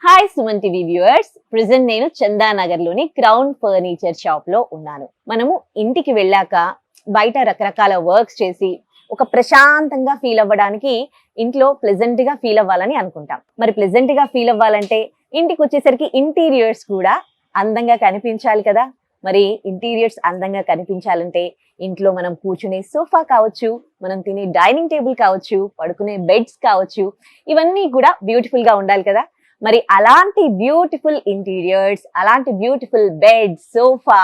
Hi Suman TV viewers, present నేను చందానగర్ లోని crown furniture shop లో ఉన్నాను. మనము ఇంటికి వెళ్ళాక బయట రకరకాల వర్క్స్ చేసి ఒక ప్రశాంతంగా ఫీల్ అవ్వడానికి ఇంట్లో ప్లెజెంట్ గా ఫీల్ అవ్వాలని అనుకుంటాం. మరి ప్లెజెంట్ గా ఫీల్ అవ్వాలంటే ఇంటికి వచ్చేసరికి ఇంటీరియర్స్ కూడా అందంగా కనిపించాలి కదా. మరి ఇంటీరియర్స్ అందంగా కనిపించాలంటే ఇంట్లో మనం కూర్చునే సోఫా కావచ్చు, మనం తినే డైనింగ్ టేబుల్ కావచ్చు, పడుకునే బెడ్స్ కావచ్చు, ఇవన్నీ కూడా బ్యూటిఫుల్ గా ఉండాలి కదా. మరి అలాంటి బ్యూటిఫుల్ ఇంటీరియర్స్, అలాంటి బ్యూటిఫుల్ బెడ్, సోఫా,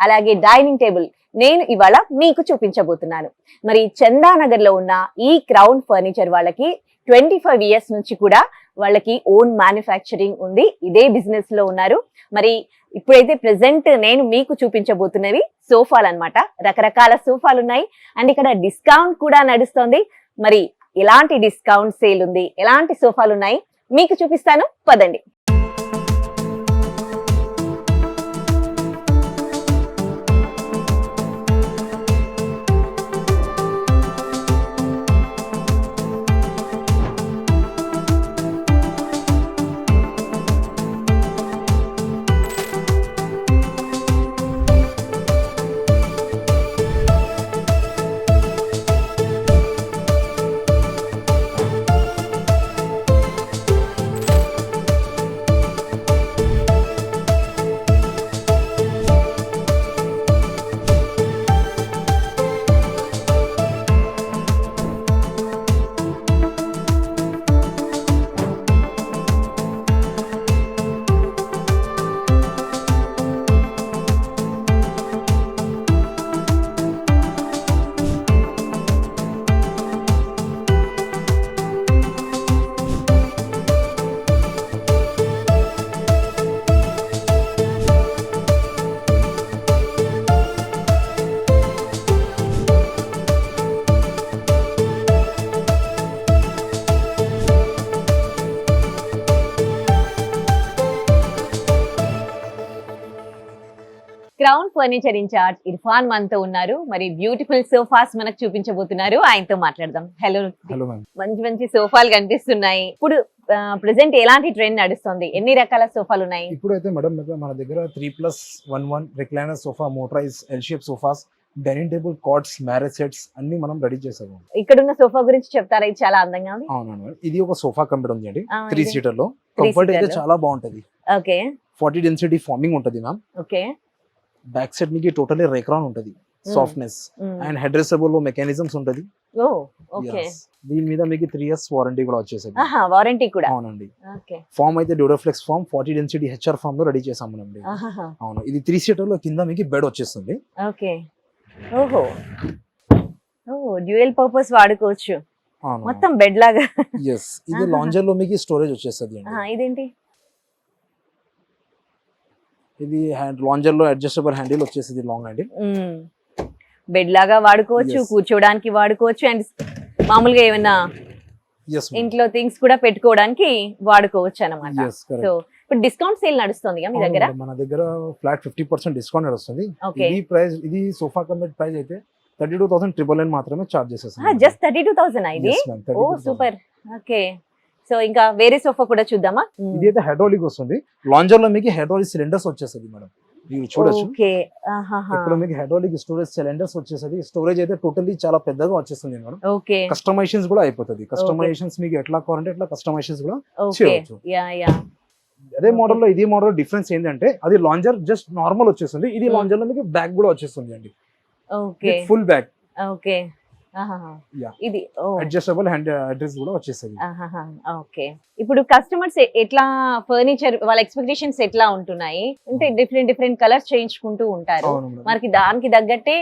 అలాగే డైనింగ్ టేబుల్ నేను ఇవాళ మీకు చూపించబోతున్నాను. మరి చందానగర్ లో ఉన్న ఈ క్రౌన్ ఫర్నిచర్ వాళ్ళకి 25 ఇయర్స్ నుంచి కూడా వాళ్ళకి ఓన్ మ్యానుఫ్యాక్చరింగ్ ఉంది. ఇదే బిజినెస్ లో ఉన్నారు. మరి ఇప్పుడైతే ప్రెసెంట్ నేను మీకు చూపించబోతున్నవి సోఫాలు అన్నమాట. రకరకాల సోఫాలు ఉన్నాయి అండ్ ఇక్కడ డిస్కౌంట్ కూడా నడుస్తుంది. మరి ఎలాంటి డిస్కౌంట్ సేల్ ఉంది, ఎలాంటి సోఫాలు ఉన్నాయి మీకు చూపిస్తాను, పదండి. క్రౌన్ ఫర్నిచర్ ఇన్ఛార్జ్ ఇర్ఫాన్ మనతో ఉన్నారు. మరి బ్యూటిఫుల్ సోఫాస్ మనకు చూపించబోతున్నారు. ఆయనతో మాట్లాడదాం. హలో. మంచి మంచి సోఫాలు కనిపిస్తున్నాయి. ఇప్పుడు ప్రెసెంట్ ఎలాంటి ట్రెండ్ నడుస్తుంది? ఎన్ని రకాల సోఫాలు ఉన్నాయి? ఇప్పుడు అయితే మేడం మన దగ్గర 3+1 recliner sofa, motorise L shape sofas, dining table, cots, marriage sets అన్ని మనం రెడీ చేసాము. ఇక్కడ ఉన్న సోఫా గురించి చెప్తారా? ఇది చాలా అందంగా ఉంది. అవునండి, ఇది ఒక సోఫా కంపెనీ ఉంది అండి. 3 సీటర్ లో కంఫర్ట్ అయితే చాలా బాగుంటది. ఓకే. 40 డెన్సిటీ ఫార్మింగ్ ఉంటది మ్యామ్. ఓకే. బ్యాక్ సైడ్ మీకు టోటలీ రేక్రాన్ ఉంటది, సాఫ్ట్నెస్ అండ్ హెడ్రెసబుల్ మెకానిజమ్స్ ఉంటది. ఓ ఓకే. దీని మీద మీకు 3 ఇయర్స్ వారంటీ కూడా వచ్చేసది. వారంటీ కూడా? అవునండి. ఓకే. ఫామ్ అయితే Duroflex foam 40 density HR foam లో రెడీ చేసాము అండి. అవును, ఇది 3 సీటర్ లో కింద మీకు బెడ్ వచ్చేస్తుంది. ఓకే. ఓహో, డ్యూయల్ పర్పస్ వాడుకోవచ్చు మొత్తం బెడ్ లాగా. yes, ఇది లాంజర్ లో మీకు స్టోరేజ్ వచ్చేస్తుంది అండి. ఇదేంటి? ఇది లాంజర్ లో అడ్జస్టబుల్ హ్యాండిల్ వచ్చేసింది, లాంగ్ హ్యాండిల్. బెడ్ లాగా వాడుకోవచ్చు, కూర్చోడానికి వాడుకోవచ్చు అండ్ మామూలుగా ఏమైనా ఇంట్లో థింగ్స్ కూడా పెట్టుకోవడానికి వాడుకోవచ్చు అన్నమాట. సో ఇప్పుడు డిస్కౌంట్ సేల్ నడుస్తుంది మీ దగ్గర? మన దగ్గర ఫ్లాట్ 50% డిస్కౌంట్ నడుస్తుంది. ఈ ప్రైస్, ఇది సోఫా కమ్ ప్రైస్ అయితే 32,999 మాత్రమే చార్జ్ చేసేస్తాం. జస్ట్ 32,000 ఇది? ఓ సూపర్. ఓకే. సో ఇంకా వేరే సోఫా కూడా చూద్దామా? ఇది అయితే హైడ్రాలిక్ వస్తుంది. లాంజర్ లో మీకు హైడ్రాలిక్ సిలిండర్స్ వచ్చేస్తుంది మేడం, మీరు చూడొచ్చు. ఓకే. ఇక్కడ మీకు హైడ్రాలిక్ స్టోరేజ్ సిలిండర్స్ వచ్చేస్తుంది. స్టోరేజ్ అయితే టోటలీ చాలా పెద్దగా వచ్చేస్తుంది మేడం. ఓకే. కస్టమైజేషన్స్ కూడా అయిపోతుంది. కస్టమైజేషన్స్ మీకు ఎట్లా కావాలంటే ఎట్లా కస్టమైజేషన్స్ కూడా చేయవచ్చు. అదే మోడల్ లో ఇది మోడల్ డిఫరెన్స్ ఏంటంటే అది లాంజర్ జస్ట్ నార్మల్ వచ్చేస్తుంది, ఇది లాంజర్ లో మీకు బ్యాగ్ కూడా వచ్చేస్తుంది అండి. ఓకే. Full bag. ఓకే. ఇది అడ్జస్టబుల్ హ్యాండ్ అడ్రస్ కూడా వచ్చేస్తుంది. ఓకే. ఇప్పుడు కస్టమర్స్ ఎట్లా ఫర్నిచర్ వాళ్ళ ఎక్స్పెక్టేషన్స్ ఎట్లా ఉంటున్నాయి అంటే డిఫరెంట్ కలర్స్ చేయించుకుంటూ ఉంటారు. మనకి దానికి తగ్గట్టే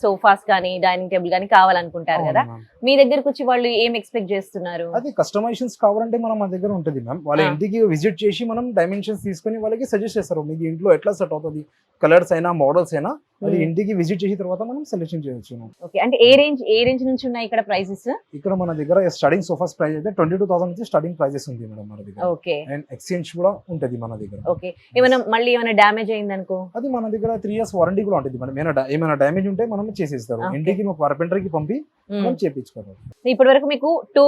సోఫాస్ కానీ డైనింగ్ టేబుల్ కానీ కావాలనుకుంటారు కదా. మీ దగ్గరకు వచ్చి వాళ్ళు ఏం ఎక్స్పెక్ట్ చేస్తున్నారు? అది కస్టమైజేషన్స్ కావాలంటే మనం మా దగ్గర ఉంటుంది మ్యామ్. వాళ్ళ ఇంటికి విజిట్ చేసి మనం డైమెన్షన్స్ తీసుకొని వాళ్ళకి సజెస్ట్ చేస్తారు. మీకు ఇంట్లో ఎట్లా సెట్ అవుతుంది, కలర్స్ అయినా మోడల్స్ అయినా అది ఇంటికి విజిట్ చేసిన తర్వాత మనం సెలెక్షన్ చేయొచ్చు. ఓకే. అంటే ఏ రేంజ్ నుంచి ఉన్నాయి ఇక్కడ ప్రైసెస్? ఇక్కడ మన దగ్గర స్టార్టింగ్ సోఫాస్ ప్రైస్ అయితే 22,000 నుంచి స్టార్టింగ్ ప్రైజెస్ ఉంది మేడం మన దగ్గర. ఓకే. అండ్ ఎక్స్చేంజ్ కూడా ఉంటది మన దగ్గర. ఓకే. మళ్ళీ ఏమైనా డ్యామేజ్ అయింది అనుకో, అది మన దగ్గర 3 ఇయర్స్ వారంటీ కూడా ఉంటుంది. మనం ఏమైనా డ్యామేజ్ ఉంటే మనం చేసేస్తారు. ఇంటికి కార్పెంటర్ కి పంపి మనం చేపించుకోవాలి. ఇప్పటి వరకు మీకు 2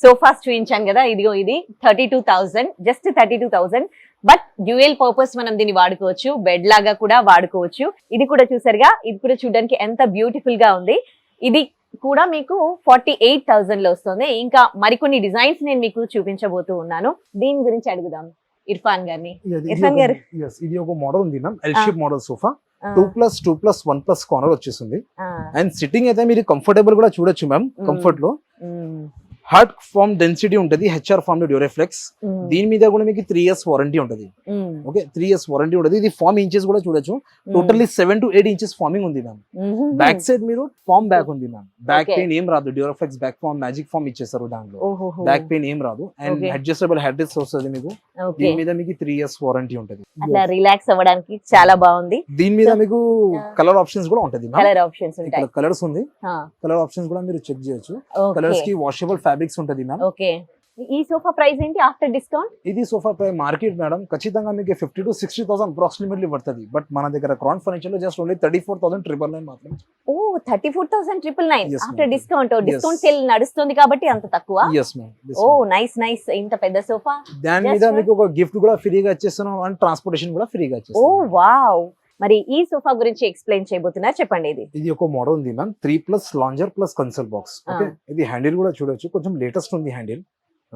సోఫాస్ చూపించాను కదా, ఇదిగో ఇది 32,000, జస్ట్ 32,000. బట్ డ్యూయల్ పర్పస్ మనం దీన్ని వాడుకోవచ్చు, బెడ్ లాగా కూడా వాడుకోవచ్చు. ఇది కూడా చూసారుగా, ఇది కూడా చూడడానికి ఎంత బ్యూటిఫుల్ గా ఉంది. ఇది కూడా మీకు 48,000 లో వస్తుంది. ఇంకా మరికొన్ని డిజైన్స్ నేను మీకు చూపించబోతూ ఉన్నాను. దీని గురించి అడుగుదాం ఇర్ఫాన్ గారిని. ఇర్ఫాన్ గారు, ఇది ఒక మోడల్ ఉంది ma'am, L shape model sofa, 2+2+1+ corner వచ్చేస్తుంది. అండ్ సిట్టింగ్ అయితే మీరు కంఫర్టబుల్ కూడా చూడొచ్చు మ్యామ్. కంఫర్ట్ లో హార్డ్ ఫార్మ్ డెన్సిటీ ఉంటది, హెచ్ఆర్ ఫార్మ్ డ్యూరెఫ్లెక్స్. దీని మీద కూడా మీకు 3 years వారంటీ ఉంటది. ఓకే, 3 years వారంటీ ఉంటది. ఇది ఫార్మ్ ఇంచెస్ కూడా చూడొచ్చు, టోటల్లీ 7 to 8 inches ఫార్మింగ్ ఉంది మ్యామ్. బ్యాక్ సైడ్ మీరు ఫార్మ్ బ్యాక్ ఉంది మ్యామ్. బ్యాక్ పెయిన్ ఏం రాదు, డ్యూరెఫ్లెక్స్ బ్యాక్ ఫార్మ్ మ్యాజిక్ ఫార్మ్ ఇచ్చేస్తారు దాంట్లో. బ్యాక్ పెయిన్ ఏం రాదు. అండ్ అడ్జస్టబుల్ హెడ్ రెస్ట్ వస్తుంది మీకు. దీని మీద మీకు 3 years వారంటీ ఉంటది. అట్లా రిలాక్స్ అవ్వడానికి చాలా బాగుంది. దీని మీద మీకు కలర్ ఆప్షన్స్ కూడా ఉంటది. కలర్ ఆప్షన్స్ ఉంటాయి, కలర్స్ ఉంది, కలర్ ఆప్షన్స్ కూడా మీరు చెక్ చేయొచ్చు. కలర్స్ కి వాషబుల్ ఫ్యాబ్రిక్స్ ఉంటది మ్యామ్. ఓకే, ఈ సోఫా ప్రైస్ ఏంటి ఆఫ్టర్ డిస్కౌంట్? ఇది సోఫా ప్రైస్ మార్కెట్ మేడం ఖచ్చితంగా మీకు 50,000 to 60,000 అప్రాక్సిమేట్లీ పడుతుంది. బట్ మన దగ్గర క్రౌన్ ఫర్నిచర్ లో జస్ట్ ఓన్లీ 34,999 మాత్రమే. Oh, 34,999 Yes, after ma'am. Discount. Yes. Discount sale నడుస్తుంది కాబట్టి అంత తక్కువ. Yes ma'am. Oh, nice nice. ఇంత పెద్ద సోఫా, దాని మీద మీకు ఒక గిఫ్ట్ కూడా ఫ్రీగా ఇచ్చేస్తున్నాం, అండ్ ట్రాన్స్పోర్టేషన్ కూడా ఫ్రీగా ఓ ఇచ్చేస్తున్నాం. వావ్. మరి ఈ సోఫా గురించి ఎక్స్ప్లెయిన్ చేయబోతున్నారు, చెప్పండి. ఇది ఒక మోడల్ ఉంది ma'am, 3+ lounger plus console box. Okay, ఇది హ్యాండిల్ కూడా చూడొచ్చు, కొంచెం లేటెస్ట్ ఉంది handle.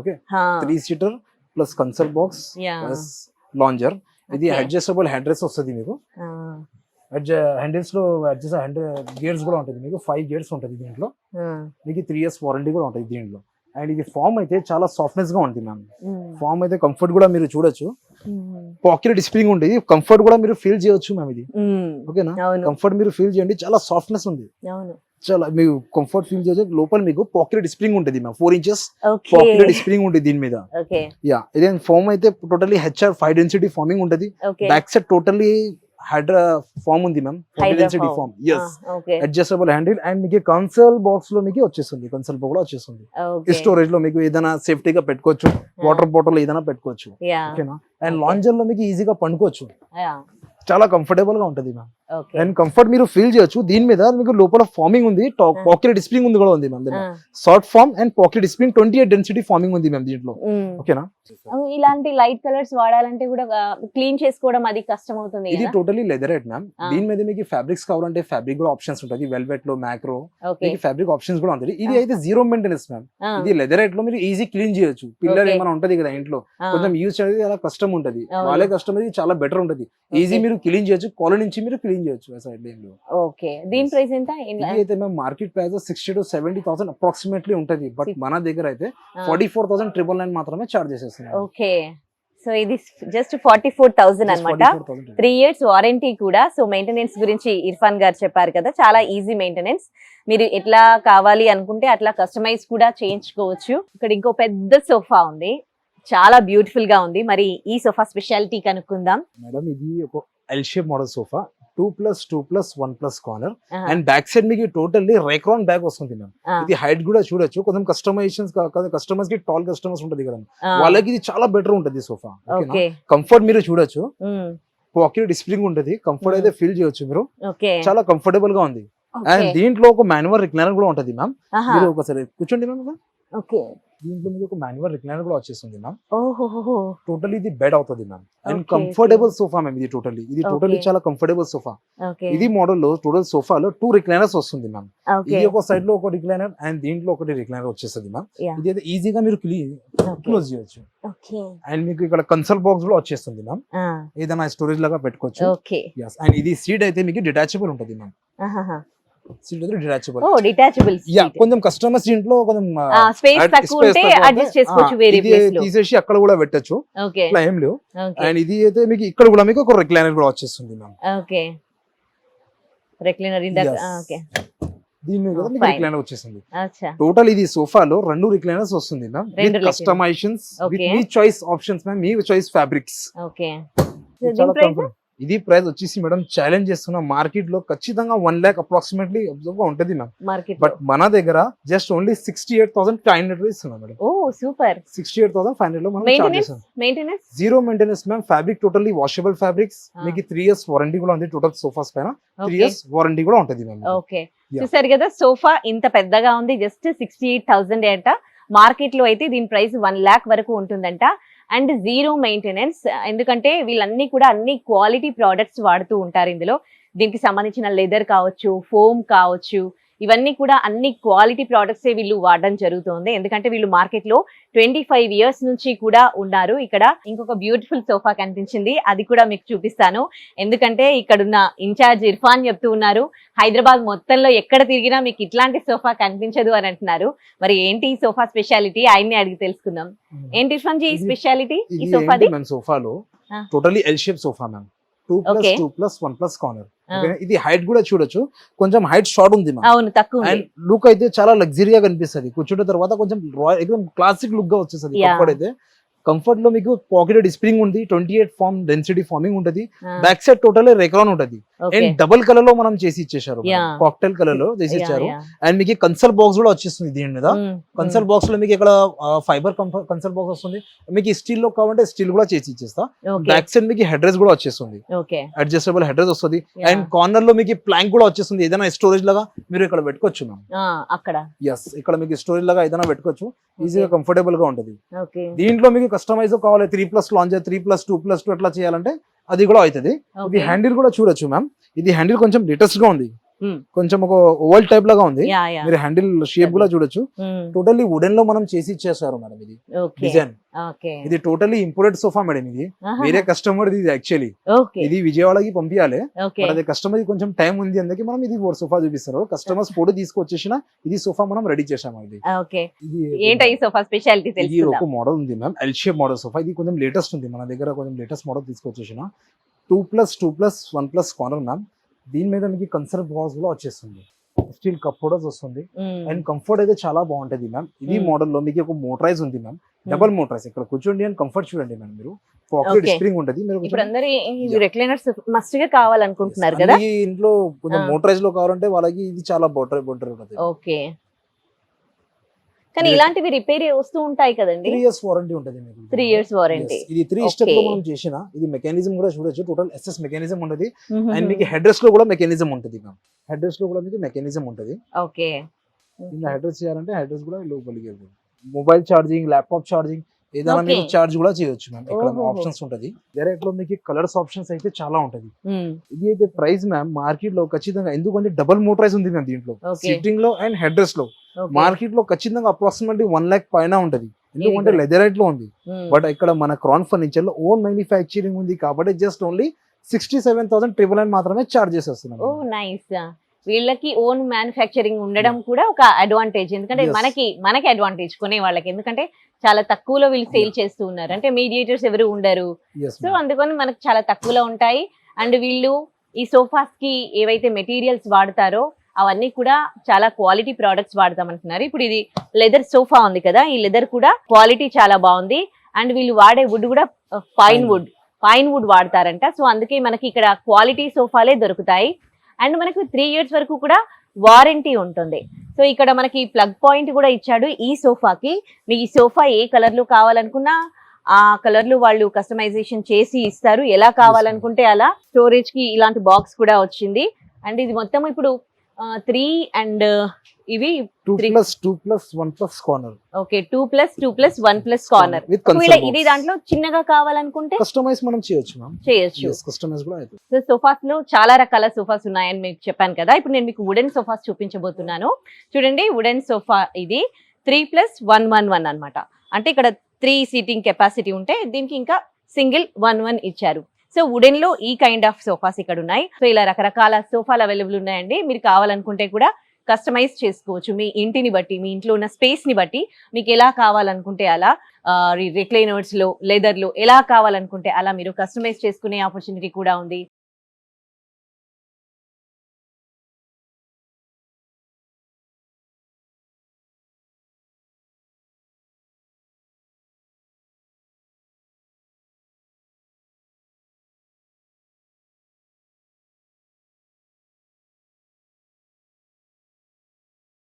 Okay, 3 seater plus console box plus lounger. ఇది అడ్జస్టబుల్ హెడ్ రెస్ట్ వస్తుంది మీకు. హ్యాండిల్స్ లో గేర్స్ కూడా ఉంటుంది మీకు, 5 gears ఉంటుంది దీంట్లో. మీకు 3 years వారంటీ కూడా ఉంటుంది దీంట్లో. అండ్ ఇది ఫామ్ అయితే చాలా సాఫ్ట్నెస్ గా ఉంటుంది మ్యామ్. ఫామ్ అయితే కంఫర్ట్ కూడా మీరు చూడొచ్చు, పాకెట్ స్ప్రింగ్ ఉంటుంది, కంఫర్ట్ కూడా మీరు ఫీల్ చేయొచ్చు మ్యామ్. ఇది ఓకేనా, కంఫర్ట్ మీరు ఫీల్ చేయండి, చాలా సాఫ్ట్నెస్ ఉంది. చాలా మీకు కంఫర్ట్ ఫీల్ చేయొచ్చు. లోపల మీకు పాకెట్ స్ప్రింగ్ ఉంటుంది మ్యామ్, 4 inches పాకెట్ స్ప్రింగ్ ఉంటుంది దీని మీద. యా, ఇదే ఫామ్ అయితే టోటల్లీ హెచ్ఆర్ 5 density ఫార్మింగ్ ఉంటుంది. Back side totally hydro foam ఉంది ma'am, density foam. Yes, adjustable handle. And మీకు కన్సోల్ బాక్స్ లో మీకు వచ్చేస్తుంది, కన్సోల్ బాక్స్ కూడా వచ్చేస్తుంది. స్టోరేజ్ లో మీకు ఏదైనా సేఫ్టీగా పెట్టుకోవచ్చు, వాటర్ బాటిల్ ఏదైనా పెట్టుకోవచ్చు. ఓకేనా, అండ్ లాంజర్ లో మీకు ఈజీగా పండుకోవచ్చు, చాలా కంఫర్టబుల్ గా ఉంటది మ్యామ్. అండ్ కంఫర్ట్ మీరు ఫీల్ చేయొచ్చు. దీని మీద మీకు లోపల ఫార్మింగ్ ఉంది, పాకెట్ స్ప్రింగ్ ఉంది కూడా ఉంది ma'am. Short foam and pocket spring 28 density foaming ఉంది మ్యామ్ దీంట్లో. ఓకేనా, ఇలాంటి లైట్ కలర్స్ వాడాలంటే కూడా క్లీన్ చేసుకోవడం అది కష్టం అవుతుంది. ఇది టోటలీ లెదరేట్ మ్యామ్. దీని మీద మీకు ఫ్యాబ్రిక్స్ కావాలంటే ఫ్యాబ్రిక్ కూడా ఆప్షన్స్ ఉంటుంది, వెల్వెట్ లో, మ్యాక్రో, ఫ్యాబ్రిక్ ఆప్షన్స్ కూడా ఉంటుంది. ఇది అయితే 0 maintenance మ్యామ్. ఇది లెదరేట్ లో మీరు ఈజీ క్లీన్ చేయొచ్చు. పిల్లర్ ఏమైనా ఉంటది కదా ఇంట్లో, కొంచెం యూజ్ చేయడానికి చాలా కష్టం ఉంటది, వాళ్ళే కష్టం, ఇది చాలా బెటర్ ఉంటది. ఈజీ మీరు క్లీన్ చేయొచ్చు, కాలర్ నుంచి మీరు క్లీన్ చేయొచ్చు. ఓకే, దీని ప్రైస్ ఎంత? ఇది అయితే మేము మార్కెట్ ప్రైస్ 60,000 to 70,000 అప్రాక్సిమేట్లీ ఉంటది. బట్ మన దగ్గర అయితే 44,999 మాత్రమే చార్జ్ చేసేస్తున్నాం. ఓకే, సో ఇది జస్ట్ 44,000 అన్నమాట. 3 years వారంటీ కూడా. సో మెయింటెనెన్స్ గురించి ఇర్ఫాన్ గారు చెప్పారు కదా, చాలా ఈజీ మెయింటెనెన్స్. మీరు ఎట్లా కావాలి అనుకుంటే అట్లా కస్టమైజ్ కూడా చేయించుకోవచ్చు. ఇక్కడ ఇంకో పెద్ద సోఫా ఉంది, చాలా బ్యూటిఫుల్ గా ఉంది. మరి ఈ సోఫా స్పెషాలిటీ కనుక్కుందాం. మేడం, ఇది ఒక L shape model sofa, 2+2+1+ corner. And back side మీకు టోటల్లీ రైక్రాన్ బ్యాగ్ వస్తుంది మ్యామ్. ఇది హైట్ కూడా చూడొచ్చు, కొంచెం కస్టమైజేషన్స్ కస్టమర్స్ కి, టాల్ కస్టమర్స్ ఉంటుంది కదా, వాళ్ళకి ఇది చాలా బెటర్ ఉంటుంది సోఫా. కంఫర్ట్ మీరు చూడొచ్చు, పాకెట్ స్ప్రింగ్ ఉంటుంది, కంఫర్ట్ అయితే ఫీల్ చేయొచ్చు మీరు, చాలా కంఫర్టబుల్ గా ఉంది. అండ్ దీంట్లో ఒక మాన్యువల్ రిక్లైనర్ కూడా ఉంటుంది మ్యామ్. మీరు ఒకసారి కూర్చోండి మ్యామ్. దీంట్లో మీకు ఒక మాన్యువల్ రిక్లైనర్ కూడా వచ్చేస్తుంది మ్యామ్. టోటల్లీ ఇది బెడ్ అవుతుంది ma'am. And comfortable sofa ma'am. ఇది టోటల్లీ చాలా కంఫర్టబుల్ సోఫా. ఇది మోడల్ లో టోటల్ సోఫాలో 2 recliners వస్తుంది మ్యామ్. ఇది ఒక సైడ్ లో ఒక రిక్లైనర్ అండ్ దీంట్లో ఒకటి రిక్లైనర్ వచ్చేస్తుంది మ్యామ్. ఇది అయితే ఈజీగా మీరు క్లోజ్ చేయొచ్చు. అండ్ మీకు ఇక్కడ కన్సోల్ బాక్స్ కూడా వచ్చేస్తుంది మ్యామ్, ఏదైనా స్టోరేజ్ లాగా పెట్టుకోవచ్చు. అండ్ ఇది సీట్ అయితే మీకు డిటాచబుల్ ఉంటుంది మ్యామ్. సీట్ అయితే డిటాచబుల్. డిటాచబుల్. కొంచెం కస్టమర్స్ ఇంట్లో కొంచెం స్పేస్ తక్కువ ఉంటే అడ్జస్ట్ చేసుకోవచ్చు, వేరే ప్లేస్ లో తీసేసి అక్కడ కూడా పెట్టొచ్చు, ఇట్లా ఏం లేవు. అండ్ ఇది అయితే మీకు ఇక్కడ కూడా మీకు ఒక రిక్లైనర్ కూడా వచ్చేస్తుంది మ్యామ్. ఓకే, రిక్లైనర్ ఇందాక. ఓకే, దీని మీద మీకు రిక్లైనర్ వచ్చేసింది. టోటల్ ఇది సోఫాలో 2 recliners వస్తుంది ma'am, with customisations, with me choice options ma'am, me choice fabrics. Okay, ఇది ప్రైస్ వచ్చేసి మేడం ఛాలెంజ్ చేస్తున్నా, మార్కెట్ లో ఖచ్చితంగా 1 lakh అప్రాక్సిమేట్లీ ఉంటది మ్యామ్. బట్ మన దగ్గర జస్ట్ ఓన్లీ 68,500 ఇస్తున్నాం మేడం. ఓ సూపర్. 68,500 లో మనం చార్జ్ చేస్తాం. Maintenance 0 maintenance ma'am. Fabric totally washable fabrics. మీకు 3 years వారంటీ కూడా ఉంది టోటల్ సోఫాస్ పైన. 3 years వారంటీ కూడా ఉంటది మ్యామ్. ఓకే, చూసారు కదా సోఫా ఇంత పెద్దగా ఉంది, జస్ట్ 68,000 అంట. మార్కెట్ లో అయితే దీని ప్రైస్ 1 lakh వరకు ఉంటుందంట. అండ్ జీరో మెయింటెనెన్స్, ఎందుకంటే వీళ్ళన్నీ కూడా అన్ని క్వాలిటీ ప్రోడక్ట్స్ వాడుతూ ఉంటారు ఇందులో. దీనికి సంబంధించిన లెదర్ కావచ్చు, ఫోమ్ కావచ్చు, ఇవన్నీ కూడా అన్ని క్వాలిటీ ప్రోడక్ట్స్ వీళ్ళు వాడడం జరుగుతుంది. ఎందుకంటే వీళ్ళు మార్కెట్ లో 25 years నుంచి కూడా ఉన్నారు. ఇక్కడ ఇంకొక బ్యూటిఫుల్ సోఫా కనిపించింది, అది కూడా మీకు చూపిస్తాను. ఎందుకంటే ఇక్కడున్న ఇన్ఛార్జ్ ఇర్ఫాన్ చెప్తూ ఉన్నారు, హైదరాబాద్ మొత్తంలో ఎక్కడ తిరిగినా మీకు ఇట్లాంటి సోఫా కనిపించదు అని అంటున్నారు. మరి ఏంటి ఈ సోఫా స్పెషాలిటీ, ఆయన్ని అడిగి తెలుసుకుందాం. ఏంటి ఇర్ఫాన్ జీ ఈ స్పెషాలిటీ ఈ సోఫాది? సోఫాలో totally L shape sofa ma'am, 2+2+1+ corner. ఇది హైట్ కూడా చూడొచ్చు, కొంచెం హైట్ షార్ట్ ఉంది మ్యామ్. అవును, తక్కువ. అండ్ లుక్ అయితే చాలా లగ్జరీగా కనిపిస్తుంది. కూర్చున్న తర్వాత కొంచెం ఎక్దమ్ క్లాసిక్ లుక్ గా వచ్చేస్తుంది. కంఫర్ట్ అయితే కంఫర్ట్ లో మీకు పాకెటెడ్ స్ప్రింగ్ ఉంది, 28 ఫార్మ్ డెన్సిటీ ఫార్మింగ్ ఉంటుంది. బ్యాక్ సైడ్ టోటల్ రెక్రాన్ ఉంటుంది. అండ్ డబుల్ కలర్ లో మనం చేసి ఇచ్చేసారు, కాక్టైల్ కలర్ లో చేసి ఇచ్చారు. అండ్ మీకు కన్సల్ బాక్స్ కూడా వచ్చేస్తుంది దీని మీద. కన్సల్ బాక్స్ లో మీకు ఇక్కడ ఫైబర్ కన్సల్ బాక్స్ వస్తుంది. మీకు స్టీల్ లో కావాలంటే స్టీల్ కూడా చేసి ఇచ్చేస్తా. బ్యాక్ సైడ్ మీకు హెడ్ రెస్ట్ కూడా వచ్చేస్తుంది, అడ్జస్టబుల్ హెడ్ రెస్ట్ వస్తుంది. అండ్ కార్నర్ లో మీకు ప్లాంక్ కూడా వచ్చేస్తుంది. ఏదైనా స్టోరేజ్ లాగా మీరు ఇక్కడ పెట్టుకోవచ్చు మ్యామ్. అక్కడ ఇక్కడ మీకు స్టోరేజ్ లాగా ఏదైనా పెట్టుకోవచ్చు, ఈజీగా కంఫర్టబుల్ గా ఉంటుంది. దీంట్లో మీకు కస్టమైజ్ కావాలి 3+ లాంజర్, 3+2+2 అట్లా చేయాలంటే అది కూడా అవుతుంది. ఇది హ్యాండిల్ కూడా చూడొచ్చు మ్యామ్. ఇది హ్యాండిల్ కొంచెం లేటెస్ట్ గా ఉంది, కొంచెం ఒక ఓవల్ టైప్ లాగా ఉంది. మీరు హ్యాండిల్ షేప్ కూడా చూడొచ్చు. టోటల్లీ వుడెన్ లో మనం చేసి ఇచ్చేసారు మేడం. ఇది డిజైన్, ఇది టోటల్లీ ఇంపోర్టెడ్ సోఫా మేడం. ఇది వేరే కస్టమర్ ఇది యాక్చువల్లీ, ఇది విజయవాడకి పంపించాలి. అదే కస్టమర్ కొంచెం టైం ఉంది అందుకే మనం ఇది సోఫా చూపిస్తారు. కస్టమర్స్ ఫోటో తీసుకొచ్చేసిన ఇది సోఫా మనం రెడీ చేసాము. ఇది ఒక మోడల్ ఉంది ma'am, L shape model sofa. ఇది కొంచెం లేటెస్ట్ ఉంది మన దగ్గర, కొంచెం లేటెస్ట్ మోడల్ తీసుకొచ్చేసిన 2+2+1+ కార్నర్ మ్యామ్. దీని మీద మీకు కన్సర్వ్ బాక్స్ కూడా వచ్చేస్తుంది, స్టీల్ కప్ హోల్డర్స్ వస్తుంది. అండ్ కంఫర్ట్ అయితే చాలా బాగుంటది మ్యామ్. ఇది మోడల్ లో మీకు ఒక మోటరైజ్ ఉంది మ్యామ్, డబుల్ మోటరైజ్. ఇక్కడ కూర్చోండి అని కంఫర్ట్ చూడండి మ్యామ్. మీరు పాకెట్ స్ప్రింగ్ ఉంటది. మీరు రిక్లైనర్స్ మస్ట్ గా కావాలనుకుంటున్నారు కదా, ఇంట్లో కొంచెం మోటరైజ్ లో కావాలంటే వాళ్ళకి ఇది చాలా బెటర్ ఉంటుంది. ఓకే, కానీ ఇలాంటివి రిపేర్ వస్తూ ఉంటాయి కదండి. 3 years వారంటీ ఉంటుంది మీకు. 3 years వారంటీ. ఇది 3 స్టెప్ లో మనం చేసిన. ఇది మెకానిజం కూడా చూడొచ్చు, టోటల్ ఎస్ఎస్ మెకానిజం ఉంటుంది. అండ్ మీకు హెడ్ రెస్ట్ లో కూడా మెకానిజం ఉంటుంది మ్యామ్. హెడ్ రెస్ట్ లో కూడా మీకు మెకానిజం ఉంటుంది. ఓకే, ఇలా హెడ్ రెస్ట్ చేయాలంటే హెడ్ రెస్ట్ కూడా లోపలికి వెళ్తుంది. మొబైల్ ఛార్జింగ్, ల్యాప్టాప్ ఛార్జింగ్ ఏదైనా మీకు ఛార్జ్ కూడా చేయొచ్చు మ్యామ్. ఇక్కడ ఆప్షన్స్ ఉంటది. డైరెక్ట్ లో మీకు కలర్స్ ఆప్షన్స్ అయితే చాలా ఉంటది. ఇది అయితే ప్రైస్ మ్యామ్ మార్కెట్ లో ఖచ్చితంగా, ఎందుకంటే డబుల్ మోటరైజ్ ఉంది మ్యామ్ దీంట్లో, సిట్టింగ్ లో అండ్ హెడ్ రెస్ట్ లో. మార్కెట్ లో ఖచ్చితంగా అప్రాక్సిమేట్లీ 1 lakh పైన ఉంటది, ఎందుకంటే లెదరైట్ లో ఉంది. బట్ ఇక్కడ మన క్రాన్ ఫర్నిచర్ లో ఓన్ మ్యానుఫ్యాక్చరింగ్ ఉంది కాబట్టి జస్ట్ ఓన్లీ 67,999 మాత్రమే చార్జ్ చేసేస్తున్నాం. ఓ నైస్. వీళ్ళకి ఓన్ మ్యానుఫ్యాక్చరింగ్ ఉండడం కూడా ఒక అడ్వాంటేజ్, ఎందుకంటే మనకి అడ్వాంటేజ్ కొనే వాళ్ళకి, ఎందుకంటే చాలా తక్కువలో వీళ్ళు సేల్ చేస్తూ ఉన్నారు. అంటే మీడియేటర్స్ ఎవరు ఉండరు, సో అందుకని మనకు చాలా తక్కువలో ఉంటాయి. అండ్ వీళ్ళు ఈ సోఫాస్ కి ఏవైతే మెటీరియల్స్ వాడతారో అవన్నీ కూడా చాలా క్వాలిటీ ప్రోడక్ట్స్ వాడతామంటున్నారు. ఇప్పుడు ఇది లెదర్ సోఫా ఉంది కదా, ఈ లెదర్ కూడా క్వాలిటీ చాలా బాగుంది. అండ్ వీళ్ళు వాడే వుడ్ కూడా పైన్ వుడ్ వాడతారంట. సో అందుకే మనకి ఇక్కడ క్వాలిటీ సోఫాలే దొరుకుతాయి. అండ్ మనకు 3 years వరకు కూడా వారంటీ ఉంటుంది. సో ఇక్కడ మనకి ప్లగ్ పాయింట్ కూడా ఇచ్చాడు ఈ సోఫాకి. మీకు ఈ సోఫా ఏ కలర్ లో కావాలనుకున్నా ఆ కలర్ లో వాళ్ళు కస్టమైజేషన్ చేసి ఇస్తారు, ఎలా కావాలనుకుంటే అలా. స్టోరేజ్ కి ఇలాంటి బాక్స్ కూడా వచ్చింది. అండ్ ఇది మొత్తం ఇప్పుడు 3 అండ్ ఇవి 2+2+1+ కార్నర్. Okay, 2+2+1+ corner. ఇది దాంట్లో చిన్నగా కావాలనుకుంటే కస్టమైజ్ మనం చేయొచ్చు. కస్టమైజ్ కూడా అవుతుంది. సో సోఫాస్ లో చాలా రకాల సోఫాస్ ఉన్నాయని మీకు చెప్పాను కదా. ఇప్పుడు నేను మీకు వుడెన్ సోఫాస్ చూపించబోతున్నాను. చూడండి, వుడెన్ సోఫా ఇది 3+111 అన్నమాట. అంటే ఇక్కడ 3 సీటింగ్ కెపాసిటీ ఉంటే దీనికి ఇంకా సింగిల్ 1 ఇచ్చారు. సో వుడెన్ లో ఈ కైండ్ ఆఫ్ సోఫాస్ ఇక్కడ ఉన్నాయి. సో ఇలా రకరకాల సోఫాలు అవైలబుల్ ఉన్నాయండి. మీరు కావాలనుకుంటే కూడా కస్టమైజ్ చేసుకోవచ్చు, మీ ఇంటిని బట్టి, మీ ఇంట్లో ఉన్న స్పేస్ ని బట్టి మీకు ఎలా కావాలనుకుంటే అలా. రిక్లైనర్స్ లో, లెదర్ లో ఎలా కావాలనుకుంటే అలా మీరు కస్టమైజ్ చేసుకునే ఆపర్చునిటీ కూడా ఉంది.